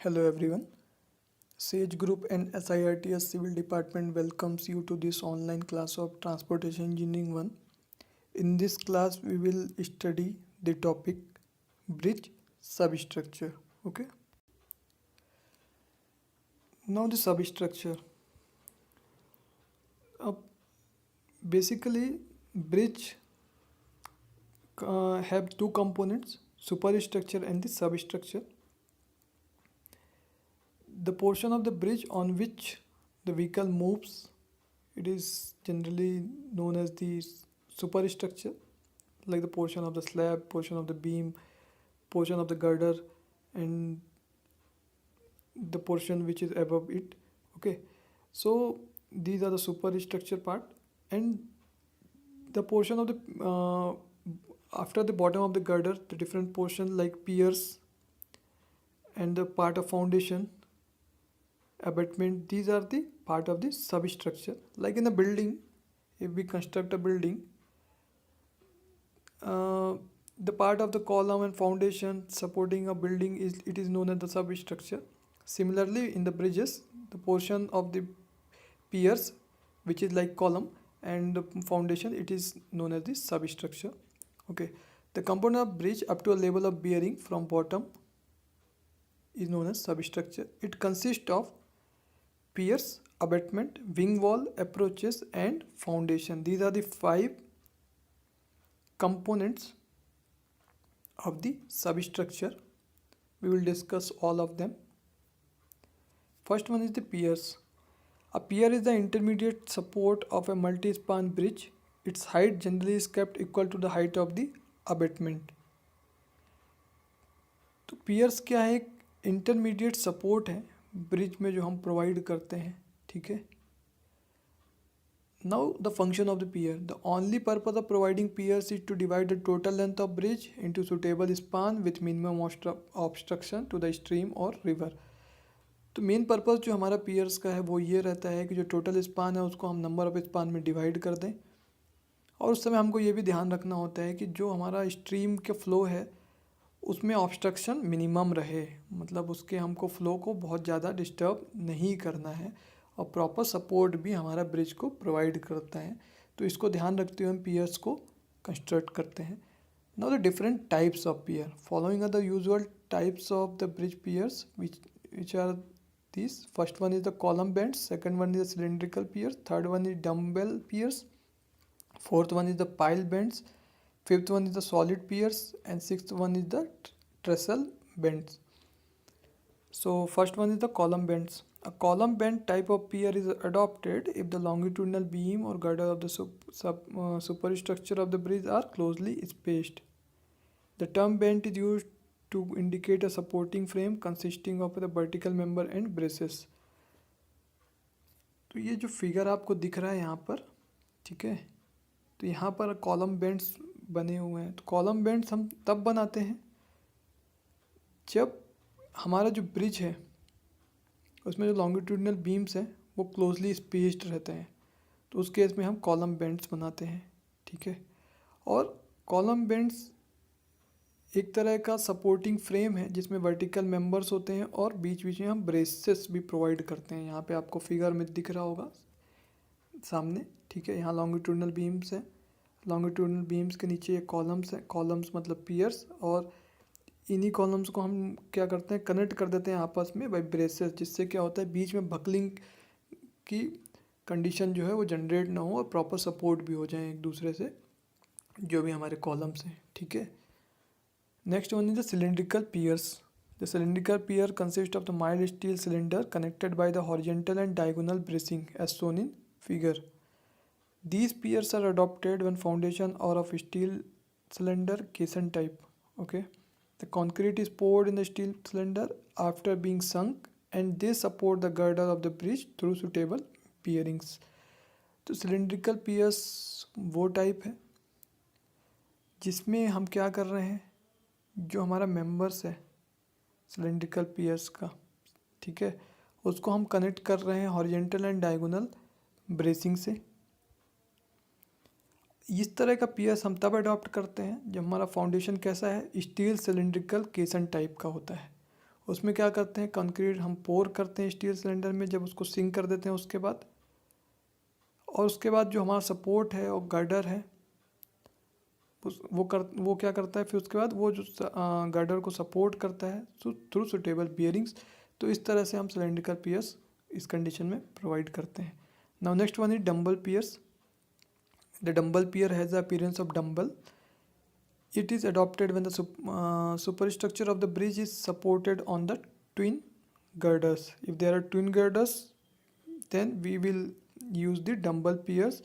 Hello everyone. Sage Group and SIRTS Civil Department welcomes you to this online class of Transportation Engineering 1. In this class we will study the topic bridge substructure. Okay. Now the substructure. Uh, Basically bridge have two components, superstructure and the substructure. The portion of the bridge on which the vehicle moves, it is generally known as the superstructure, like the portion of the slab, portion of the beam, portion of the girder, and the portion which is above it. Okay, so these are the superstructure part, and the portion of the after the bottom of the girder, the different portion like piers and the part of foundation, abutment, these are the part of the substructure. Like in a building, if we construct a building, the part of the column and foundation supporting a building is known as the substructure. Similarly, in the bridges, the portion of the piers, which is like column, and the foundation, it is known as the substructure. Okay, the component of bridge up to a level of bearing from bottom is known as substructure. It consists of piers, abutment, wing wall, approaches, and foundation. These are the 5 components of the substructure. We will discuss all of them. First one is the piers. A pier is the intermediate support of a multi-span bridge. Its height generally is kept equal to the height of the abutment. तो piers क्या है? एक intermediate support है bridge में जो हम provide करते हैं. ठीक है. Now the function of the pier. The only purpose of providing piers is to divide the total length of bridge into suitable span with minimum obstruction to the stream or river. तो main purpose जो हमारा piers का है वो ये रहता है कि जो टोटल स्पान है उसको हम नंबर ऑफ स्पान में डिवाइड कर दें, और उस समय हमको ये भी ध्यान रखना होता है कि जो हमारा स्ट्रीम के फ्लो है उसमें ऑब्स्ट्रक्शन मिनिमम रहे, मतलब उसके हमको फ्लो को बहुत ज़्यादा डिस्टर्ब नहीं करना है, और प्रॉपर सपोर्ट भी हमारा ब्रिज को प्रोवाइड करता है. तो इसको ध्यान रखते हुए हम पियर्स को कंस्ट्रक्ट करते हैं. Now the different types of pier. Following are the usual types of the bridge piers which are these. First one is the column bends, second one is the cylindrical piers, third one is dumbbell piers, fourth one is the pile bends, fifth one is the solid piers, and sixth one is the trestle bends. So first one is the column bends. A column bend type of pier is adopted if the longitudinal beam or girder of the superstructure of the bridge are closely spaced. The term bend is used to indicate a supporting frame consisting of the vertical member and braces. तो ये जो figure आपको दिख रहा है यहाँ पर, ठीक है, तो यहाँ पर कॉलम बेंड्स बने हुए हैं. तो कॉलम बेंड्स हम तब बनाते हैं जब हमारा जो ब्रिज है उसमें जो लॉन्गिट्यूडनल बीम्स हैं वो क्लोजली स्पेस्ड रहते हैं, तो उस केस में हम कॉलम बेंड्स बनाते हैं. ठीक है. और कॉलम बेंड्स एक तरह का सपोर्टिंग फ्रेम है जिसमें वर्टिकल मेंबर्स होते हैं और बीच बीच में हम ब्रेसेस भी प्रोवाइड करते हैं. यहाँ पे आपको फिगर में दिख रहा होगा सामने. ठीक है. यहाँ लॉन्गिट्यूडनल बीम्स हैं, लॉन्गिट्यूडनल बीम्स के नीचे ये कॉलम्स हैं. कॉलम्स मतलब पियर्स, और इन्हीं कॉलम्स को हम क्या करते हैं, कनेक्ट कर देते हैं आपस में बाई ब्रेसेस, जिससे क्या होता है बीच में बकलिंग की कंडीशन जो है वो जनरेट ना हो और प्रॉपर सपोर्ट भी हो जाए एक दूसरे से जो भी हमारे कॉलम्स हैं. ठीक है. Next one is the cylindrical piers. The cylindrical pier consists of the mild steel cylinder connected by the horizontal and diagonal bracing as shown in figure. These piers are adopted when foundation are of steel cylinder caisson type. Okay. The concrete is poured in the steel cylinder after being sunk and they support the girder of the bridge through suitable pierings. तो cylindrical piers वो type है जिसमें हम क्या कर रहे हैं, जो हमारा मेंबर्स है सिलेंड्रिकल पियर्स का, ठीक है, उसको हम कनेक्ट कर रहे हैं हॉरिजेंटल एंड डायगोनल ब्रेसिंग से. इस तरह का पियर्स हम तब अडॉप्ट करते हैं जब हमारा फाउंडेशन कैसा है, स्टील सिलेंड्रिकल केसन टाइप का होता है. उसमें क्या करते हैं, कंक्रीट हम पोर करते हैं स्टील सिलेंडर में, जब उसको सिंक कर देते हैं उसके बाद, और उसके बाद जो हमारा सपोर्ट है और गर्डर है वो क्या करता है, फिर उसके बाद वो जो गर्डर को सपोर्ट करता है थ्रू सुटेबल बियरिंग्स। तो इस तरह से हम सिलेंड्रिकल पियर्स इस कंडीशन में प्रोवाइड करते हैं। Now next one is dumbbell piers. The dumbbell pier has the appearance of dumbbell. It is adopted when the superstructure of the bridge is supported on the twin girders. If there are twin girders, then we will use the dumbbell piers.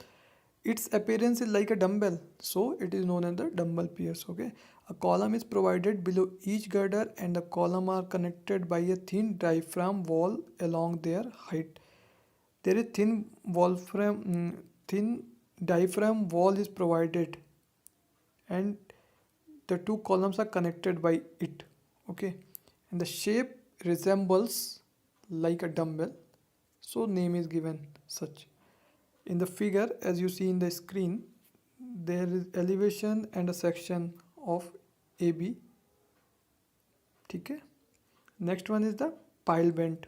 Its appearance is like a dumbbell, so it is known as the dumbbell piers. Okay, a column is provided below each girder, and the column are connected by a thin diaphragm wall along their height. There is thin diaphragm wall is provided, and the two columns are connected by it. Okay, and the shape resembles like a dumbbell, so name is given such. In the figure as you see in the screen, there is elevation and a section of AB. ठीक है. Next one is the pile bent.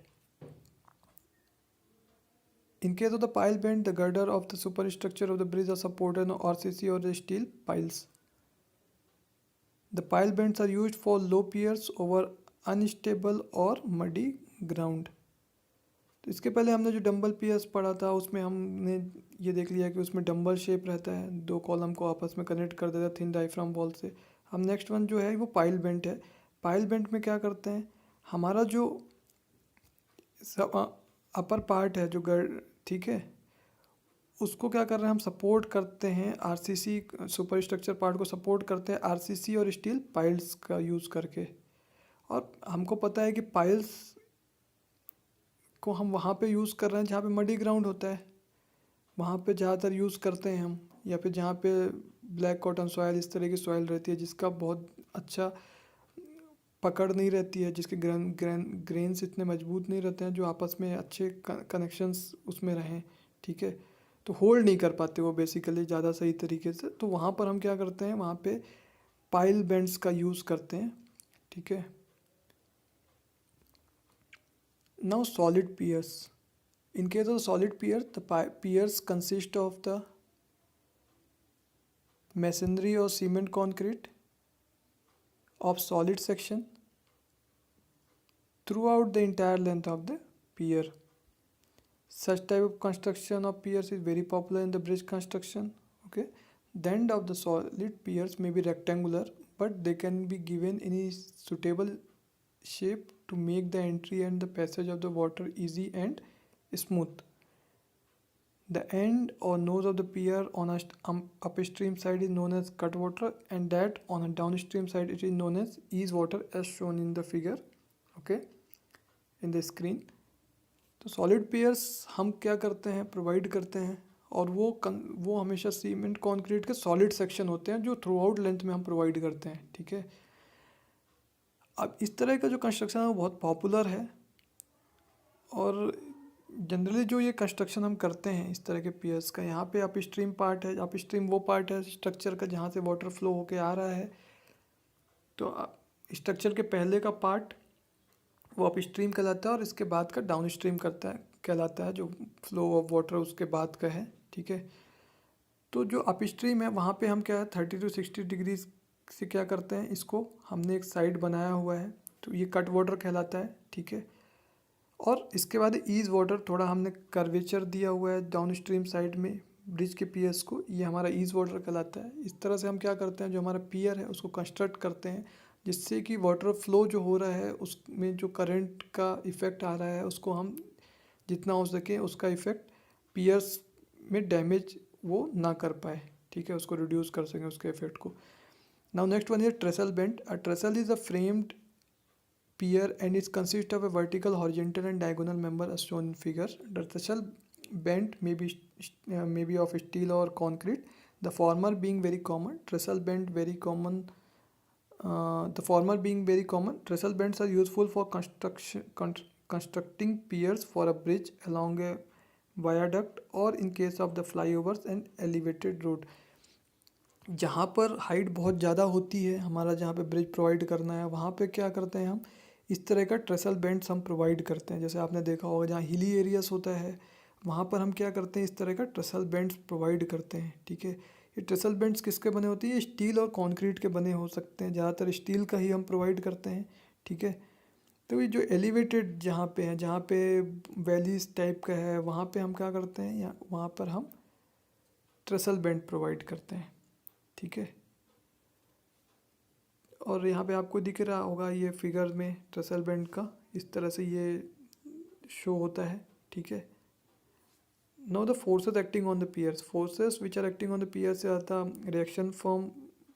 In case of the pile bent, the girder of the superstructure of the bridge are supported on RCC or the steel piles. The pile bends are used for low piers over unstable or muddy ground. तो इसके पहले हमने जो dumbbell piers पढ़ा था उसमें हमने ये देख लिया कि उसमें डंबल शेप रहता है, दो कॉलम को आपस में कनेक्ट कर देता है थिन डायफ्राम वॉल से. हम नेक्स्ट वन जो है वो पाइल बेंट है. पाइल बेंट में क्या करते हैं, हमारा जो अपर पार्ट है जो ठीक है, उसको क्या कर रहे हैं हम सपोर्ट करते हैं आरसीसी, सुपर स्ट्रक्चर पार्ट को सपोर्ट करते हैं आरसीसी और स्टील पाइल्स का यूज़ करके. और हमको पता है कि पाइल्स को हम वहाँ पे यूज़ कर रहे हैं जहाँ पे मडी ग्राउंड होता है, वहाँ पे ज़्यादातर यूज़ करते हैं हम, या फिर जहाँ पे ब्लैक कॉटन सॉइल इस तरह की सॉइल रहती है जिसका बहुत अच्छा पकड़ नहीं रहती है, जिसके ग्रेन्स इतने मजबूत नहीं रहते हैं जो आपस में अच्छे कनेक्शंस उसमें रहें. ठीक है, तो होल्ड नहीं कर पाते वो बेसिकली ज़्यादा सही तरीके से. तो वहाँ पर हम क्या करते हैं, वहाँ पे पाइल बेंड्स का यूज़ करते हैं. ठीक है. Now solid piers. In case of solid pier, the piers consist of the masonry or cement concrete of solid section throughout the entire length of the pier. Such type of construction of piers is very popular in the bridge construction. Okay, the end of the solid piers may be rectangular, but they can be given any suitable shape to make the entry and the passage of the water easy and smooth. The end or nose of the pier on a upstream side is known as cutwater, and that on a downstream side it is known as easewater, as shown in the figure. Okay, in the screen. तो solid piers हम क्या करते हैं, provide करते हैं, और वो हमेशा सीमेंट कंक्रीट के सॉलिड सेक्शन होते हैं जो थ्रू आउट लेंथ में हम प्रोवाइड करते हैं. ठीक है. अब इस तरह का जो कंस्ट्रक्शन है वो बहुत पॉपुलर है, और जनरली जो ये कंस्ट्रक्शन हम करते हैं इस तरह के पियर्स का, यहाँ पे अपस्ट्रीम पार्ट है, अपस्ट्रीम वो पार्ट है स्ट्रक्चर का जहाँ से वाटर फ्लो होके आ रहा है. तो स्ट्रक्चर के पहले का पार्ट वो अपस्ट्रीम कहलाता है, और इसके बाद का डाउनस्ट्रीम कहलाता है, जो फ्लो ऑफ वाटर उसके बाद का है. ठीक है. तो जो अपस्ट्रीम है वहाँ पे हम क्या है 30 to 60 डिग्री से क्या करते हैं, इसको हमने एक साइड बनाया हुआ है, तो ये कट वाटर कहलाता है. ठीक है. और इसके बाद ईज वाटर, थोड़ा हमने कर्वेचर दिया हुआ है डाउनस्ट्रीम साइड में ब्रिज के पियर्स को, ये हमारा ईज वाटर कहलाता है. इस तरह से हम क्या करते हैं, जो हमारा पियर है उसको कंस्ट्रक्ट करते हैं, जिससे कि वाटर फ्लो जो हो रहा है उसमें जो करंट का इफ़ेक्ट आ रहा है उसको हम जितना हो सके उसका इफ़ेक्ट पियर्स में डैमेज वो ना कर पाए. ठीक है, उसको रिड्यूस कर सकें उसके इफ़ेक्ट को. Now next one is trestle bent. A trestle is a framed pier and it consists of a vertical, horizontal and diagonal member as shown in figure. The trestle bent may be of steel or concrete, the former being very common. Trestle bent very common. The former being very common. Trestle bends are useful for constructing piers for a bridge along a viaduct or in case of the flyovers and elevated road. जहाँ पर height बहुत ज़्यादा होती है हमारा, जहाँ पे bridge provide करना है, वहाँ पे क्या करते हैं हम इस तरह का ट्रेसल बेंड्स हम प्रोवाइड करते हैं। जैसे आपने देखा होगा जहाँ हिली एरियाज होता है वहाँ पर हम क्या करते हैं, इस तरह का ट्रेसल बेंड्स प्रोवाइड करते हैं, ठीक है। ये ट्रेसल बेंड्स किसके बने होते हैं, ये स्टील और कंक्रीट के बने हो सकते हैं, ज़्यादातर स्टील का ही हम प्रोवाइड करते हैं, ठीक है। तो ये जो एलिवेटेड जहाँ पे है, जहाँ पे वैलीज टाइप का है, वहाँ पे हम क्या करते हैं, या वहाँ पर हम ट्रेसल बेंड प्रोवाइड करते हैं, ठीक है। और यहाँ पे आपको दिख रहा होगा ये फिगर में ट्रेसल बेंड का इस तरह से ये शो होता है, ठीक है। Now the forces acting on the piers. Forces which are acting on the piers are the reaction from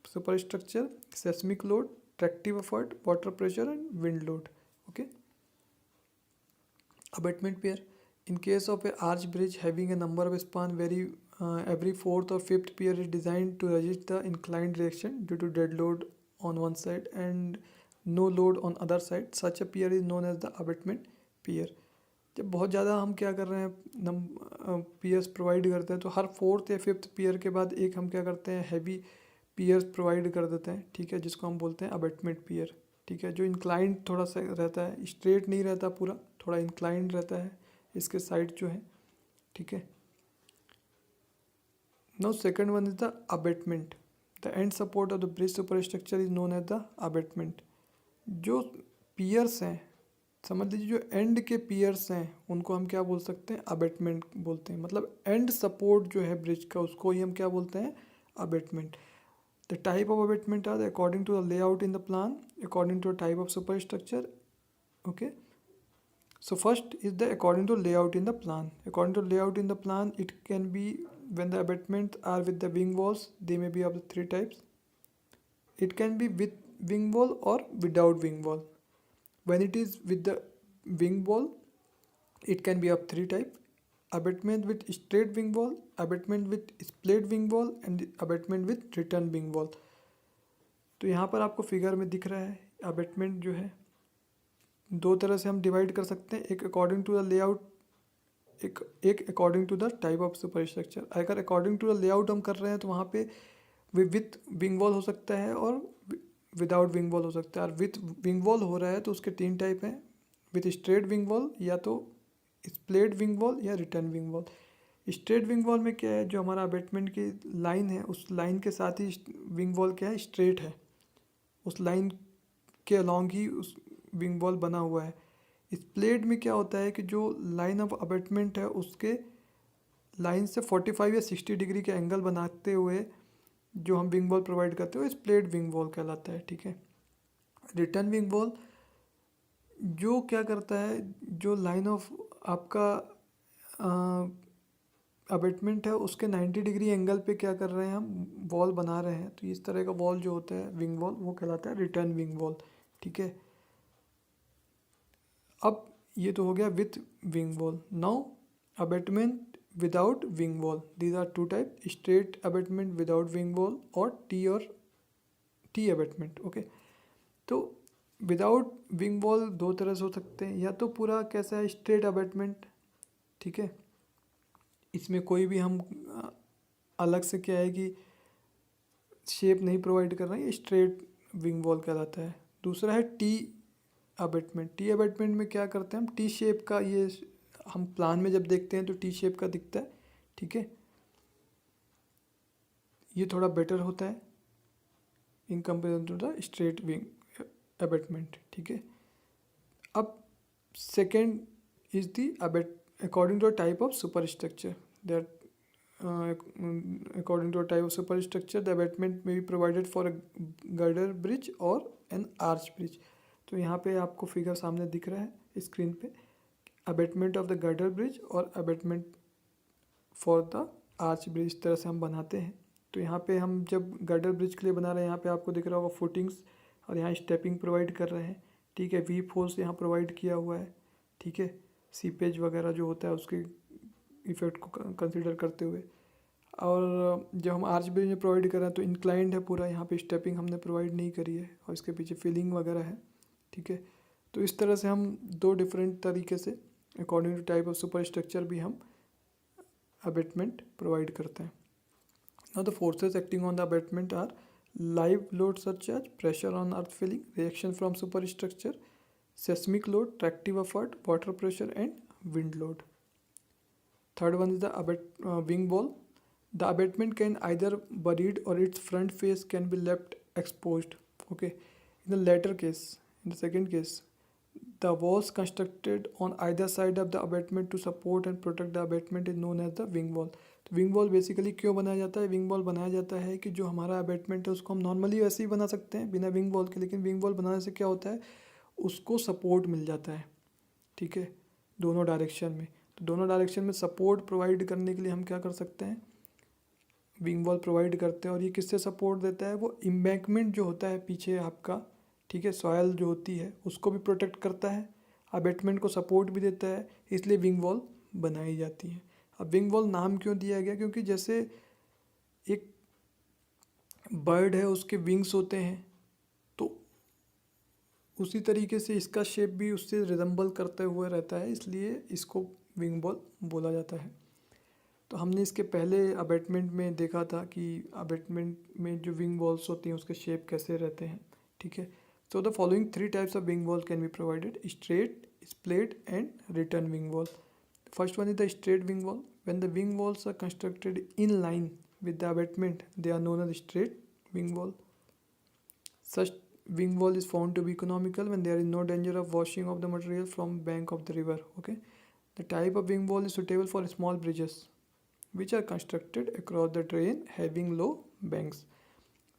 superstructure, seismic load, tractive effort, water pressure and wind load. Okay. Abatement pier. In case of a arch bridge having a number of span every fourth or fifth pier is designed to resist the inclined reaction due to dead load on one side and no load on other side. Such a pier is known as the abatement pier. जब बहुत ज़्यादा हम क्या कर रहे हैं, piers provide करते हैं, तो हर फोर्थ या फिफ्थ पियर के बाद एक हम क्या करते हैं, हैवी पियर्स प्रोवाइड कर देते हैं, ठीक है, जिसको हम बोलते हैं अबेटमेंट पियर, ठीक है। जो इंक्लाइंड थोड़ा सा रहता है, स्ट्रेट नहीं रहता पूरा, थोड़ा इंक्लाइंड रहता है इसके साइड जो है, ठीक है। Now second one is the abutment. The end support of the bridge super structure is known as the abutment. जो पियर्स हैं, समझ लीजिए जो एंड के पियर्स हैं उनको हम क्या बोल सकते हैं, अबेटमेंट बोलते हैं। मतलब एंड सपोर्ट जो है ब्रिज का उसको ही हम क्या बोलते हैं, abutment. The type of abutment are according to the layout in the plan, according to the type of super structure. Okay, so first is the according to layout in the plan. According to layout in the plan, it can be when the abutments are with the wing walls, they may be of the three types. It can be with wing wall or without wing wall. When it is with the wing wall, it can be of three types: abutment with straight wing wall, abutment with split wing wall and abutment with return wing wall. तो यहाँ पर आपको figure में दिख रहा है abutment जो है दो तरह से हम डिवाइड कर सकते हैं, एक अकॉर्डिंग टू द लेआउट, एक according to the type of super structure. अगर अकॉर्डिंग टू द लेआउट हम कर रहे हैं तो वहाँ पे विथ विंग वॉल हो सकता है और विदाउट विंग वॉल हो सकता है। और विथ विंग वॉल हो रहा है तो उसके तीन टाइप हैं, विथ स्ट्रेट विंग वॉल, या तो स्प्लेट विंग वॉल या return wing wall. Straight wing wall में क्या है, जो हमारा अबेटमेंट की लाइन है उस लाइन के साथ ही विंग वॉल क्या है, स्ट्रेट है, उस लाइन के अलॉन्ग ही उस विंग वॉल बना हुआ है। स्प्लेट में क्या होता है कि जो लाइन ऑफ अबेटमेंट है उसके लाइन से 45 या 60 डिग्री के एंगल बनाते हुए जो हम विंग वॉल प्रोवाइड करते हो स्प्लेट विंग वॉल कहलाता है, ठीक है। रिटर्न विंग वॉल जो क्या करता है, जो लाइन ऑफ आपका अबेटमेंट है उसके 90 डिग्री एंगल पे क्या कर रहे हैं, हम वॉल बना रहे हैं, तो इस तरह का वॉल जो होता है विंग वॉल वो कहलाता है रिटर्न विंग वॉल, ठीक है। अब ये तो हो गया with wing wall. Now abutment without wing wall, these are two type: straight abutment without wing wall और टी अबेटमेंट। ओके, तो विदाउट विंग वॉल दो तरह से हो सकते हैं, या तो पूरा कैसा है स्ट्रेट अबेटमेंट, ठीक है, इसमें कोई भी हम अलग से क्या है कि शेप नहीं प्रोवाइड कर रहे हैं, स्ट्रेट विंग वॉल कहलाता है। दूसरा है टी अबेटमेंट। टी अबेटमेंट में क्या करते हैं हम, टी शेप का, ये हम प्लान में जब देखते हैं तो टी शेप का दिखता है, ठीक है। ये थोड़ा बेटर होता है in comparison to the straight wing abutment, ठीक है। अब second is the according to type of super structure that according to a type of superstructure the abutment may be provided for a girder bridge or an arch bridge। तो यहाँ पे आपको figure सामने दिख रहा है स्क्रीन पे, abutment of the girder bridge और abutment for the arch bridge, इस तरह से हम बनाते हैं। तो यहाँ पे हम जब गर्डर ब्रिज के लिए बना रहे हैं, यहाँ पे आपको दिख रहा होगा फुटिंग्स और यहाँ स्टेपिंग प्रोवाइड कर रहे हैं, ठीक है। वी फोर्स यहाँ प्रोवाइड किया हुआ है, ठीक है, सीपेज वगैरह जो होता है उसके इफेक्ट को कंसिडर करते हुए। और जब हम आर्च ब्रिज में प्रोवाइड कर रहे हैं तो इंक्लाइंड है पूरा, यहाँ पे स्टेपिंग हमने प्रोवाइड नहीं करी है और इसके पीछे फिलिंग वगैरह है, ठीक है। तो इस तरह से हम दो डिफरेंट तरीके से according to type of super structure भी हम अबेटमेंट प्रोवाइड करते हैं। Now the forces acting on the abutment are live load such as pressure on earth filling, reaction from super structure, seismic load, tractive effort, water pressure and wind load. Third one is the wing wall. The abutment can either buried or its front face can be left exposed. Okay, in the latter case, in the second case, the walls constructed on either side of the abutment to support and protect the abutment is known as the wing wall. तो wing wall basically क्यों बनाया जाता है? Wing wall बनाया जाता है कि जो हमारा अबैटमेंट है उसको हम नॉर्मली वैसे ही बना सकते हैं बिना विंग वॉल के, लेकिन विंग वॉल बनाने से क्या होता है, उसको सपोर्ट मिल जाता है, ठीक है, दोनों डायरेक्शन में। तो दोनों डायरेक्शन में सपोर्ट प्रोवाइड करने के लिए हम क्या कर सकते हैं, विंग वॉल प्रोवाइड करते हैं। और ये किससे सपोर्ट देता है? वो एम्बैंकमेंट जो होता है पीछे आपका, ठीक है, सॉयल जो होती है उसको भी प्रोटेक्ट करता है, अबैटमेंट को सपोर्ट भी देता है, इसलिए विंग वॉल बनाई जाती है। अब विंग वॉल नाम क्यों दिया गया? क्योंकि जैसे एक बर्ड है उसके विंग्स होते हैं, तो उसी तरीके से इसका शेप भी उससे रिजेंबल करते हुए रहता है, इसलिए इसको विंग वॉल बोला जाता है। तो हमने इसके पहले अबैटमेंट में देखा था कि अबैटमेंट में जो विंग वॉल्स होती हैं उसके शेप कैसे रहते हैं, ठीक है। So the following three types of wing wall can be provided: straight, splayed and return wing wall. First one is the straight wing wall. When the wing walls are constructed in line with the abutment, they are known as straight wing wall. Such wing wall is found to be economical when there is no danger of washing of the material from bank of the river. Okay, the type of wing wall is suitable for small bridges which are constructed across the drain having low banks.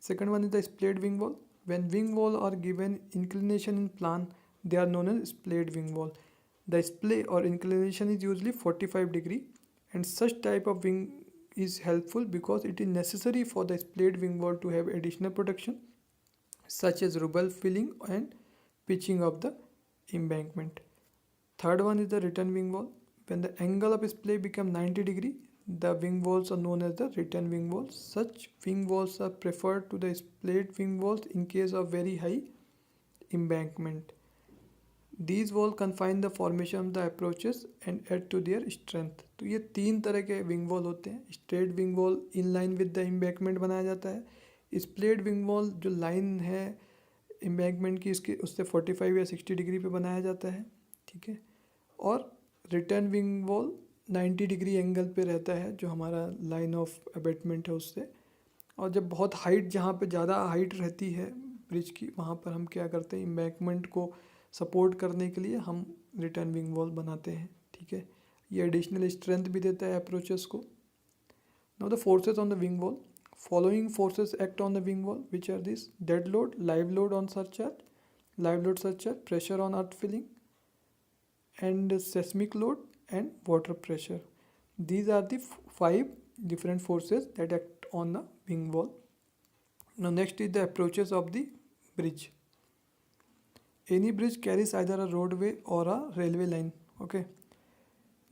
Second one is the splayed wing wall. When wing wall are given inclination in plan, they are known as splayed wing wall. The splay or inclination is usually 45 degree, and such type of wing is helpful because it is necessary for the splayed wing wall to have additional protection such as rubble filling and pitching of the embankment. Third one is the return wing wall. When the angle of splay becomes 90 degree, the wing walls are known as the return wing walls. Such wing walls are preferred to the splayed wing walls in case of very high embankment. These walls confine the formation of the approaches and add to their strength. तो ये तीन तरह के wing wall होते हैं। Straight wing wall in line with the embankment बनाया जाता है। स्प्लेड विंग वॉल जो लाइन है एम्बैंकमेंट की इसके उससे 45 या 60 डिग्री पे बनाया जाता है, ठीक है। और return wing wall 90 degree angle पे रहता है जो हमारा लाइन ऑफ अबैटमेंट है उससे। और जब बहुत हाइट, जहाँ पे ज़्यादा हाइट रहती है ब्रिज की, वहाँ पर हम क्या करते हैं, एम्बैंकमेंट को सपोर्ट करने के लिए हम रिटर्न विंग वॉल बनाते हैं, ठीक है। ये एडिशनल स्ट्रेंथ भी देता है अप्रोचेस को। Now the forces on the wing wall. Following forces act on the wing wall, which are these: dead load, live load on surcharge, live load surcharge, pressure on earth filling, and seismic load and water pressure. These are the five different forces that act on the wing wall. Now next is the approaches of the bridge. Any bridge carries either a roadway or a railway line. Okay.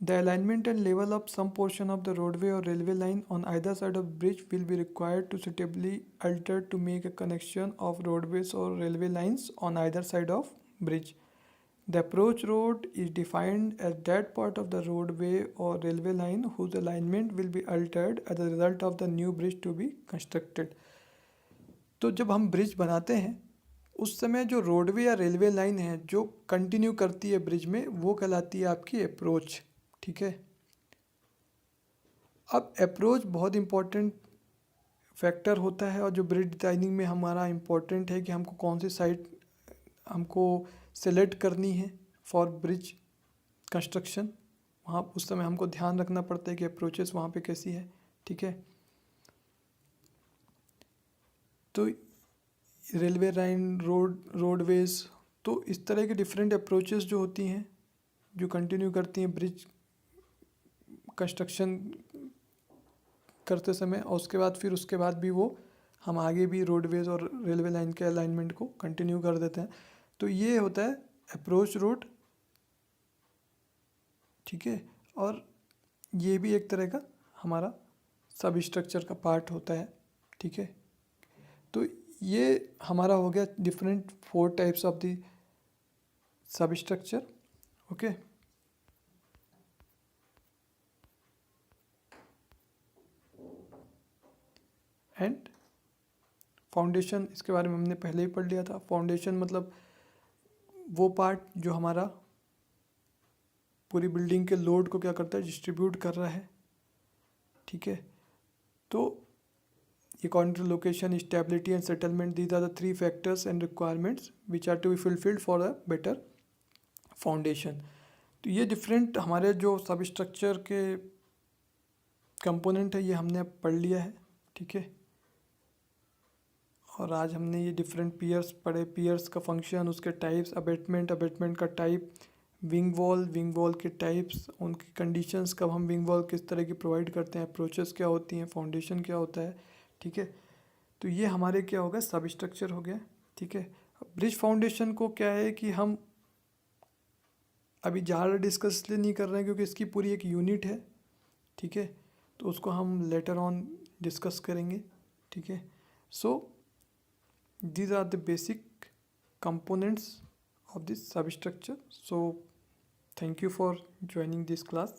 The alignment and level of some portion of the roadway or railway line on either side of bridge will be required to suitably altered to make a connection of roadways or railway lines on either side of bridge. The approach road is defined as that part of the roadway or railway line whose alignment will be altered as a result of the new bridge to be constructed. तो जब हम bridge बनाते हैं उस समय जो roadway या railway line है जो कंटिन्यू करती है ब्रिज में, वो कहलाती है आपकी अप्रोच, ठीक है। अब अप्रोच बहुत इम्पोर्टेंट फैक्टर होता है और जो ब्रिज डिज़ाइनिंग में हमारा इम्पोर्टेंट है कि हमको कौन सी साइड हमको सेलेक्ट करनी है फॉर ब्रिज कंस्ट्रक्शन। वहाँ उस समय हमको ध्यान रखना पड़ता है कि अप्रोचेस वहाँ पे कैसी है, ठीक है। तो रेलवे लाइन, रोडवेज, तो इस तरह के डिफरेंट अप्रोचेस जो होती हैं जो कंटिन्यू करती हैं ब्रिज कंस्ट्रक्शन करते समय, और उसके बाद भी वो हम आगे भी रोडवेज और रेलवे लाइन के अलाइनमेंट को कंटिन्यू कर देते हैं। तो ये होता है अप्रोच रोड, ठीक है। और ये भी एक तरह का हमारा सब स्ट्रक्चर का पार्ट होता है, ठीक है। तो ये हमारा हो गया different 4 types of the sub structure, okay. And foundation, इसके बारे में हमने पहले ही पढ़ लिया था। फाउंडेशन मतलब वो पार्ट जो हमारा पूरी बिल्डिंग के लोड को क्या करता है, डिस्ट्रीब्यूट कर रहा है, ठीक है। तो according to location, stability and settlement, these are the 3 factors and requirements which are to be fulfilled for a better foundation. तो ये डिफरेंट हमारे जो सब स्ट्रक्चर के कंपोनेंट है ये हमने अब पढ़ लिया है, ठीक है। और आज हमने ये डिफरेंट पियर्स पढ़े, पियर्स का फंक्शन, उसके टाइप्स, अबेटमेंट का टाइप, विंग वॉल के टाइप्स, उनकी कंडीशंस, कब हम विंग वॉल किस तरह की प्रोवाइड करते हैं, अप्रोचेस क्या होती हैं, फाउंडेशन क्या होता है, ठीक है। तो ये हमारे क्या हो गया, सब स्ट्रक्चर हो गया, ठीक है। अब ब्रिज फाउंडेशन को क्या है कि हम अभी ज़्यादा डिस्कस इसलिए नहीं कर रहे हैं क्योंकि इसकी पूरी एक यूनिट है, ठीक है। तो उसको हम लेटर ऑन डिस्कस करेंगे, ठीक है। सो these are the basic components of this substructure. So thank you for joining this class.